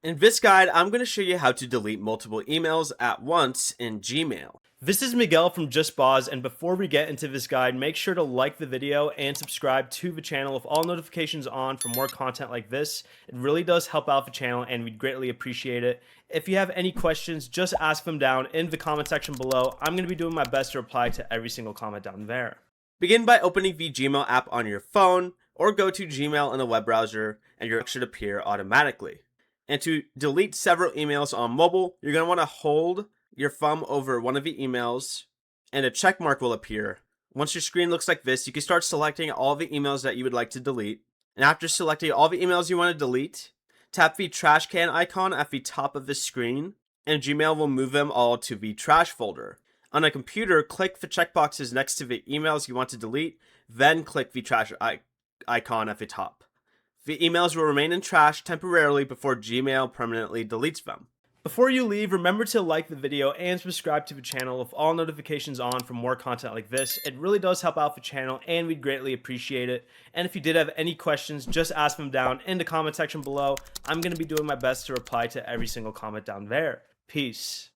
In this guide, I'm going to show you how to delete multiple emails at once in Gmail. This is Miguel from JustBoz, and before we get into this guide, make sure to like the video and subscribe to the channel with all notifications on for more content like this. It really does help out the channel and we'd greatly appreciate it. If you have any questions, just ask them down in the comment section below. I'm going to be doing my best to reply to every single comment down there. Begin by opening the Gmail app on your phone or go to Gmail in a web browser and your should appear automatically. And to delete several emails on mobile, you're going to want to hold your thumb over one of the emails and a check mark will appear. Once your screen looks like this, you can start selecting all the emails that you would like to delete. And after selecting all the emails you want to delete, tap the trash can icon at the top of the screen and Gmail will move them all to the trash folder. On a computer, click the checkboxes next to the emails you want to delete, then click the trash icon at the top. The emails will remain in trash temporarily before Gmail permanently deletes them. Before you leave, remember to like the video and subscribe to the channel with all notifications on for more content like this. It really does help out the channel and we'd greatly appreciate it. And if you did have any questions, just ask them down in the comment section below. I'm going to be doing my best to reply to every single comment down there. Peace.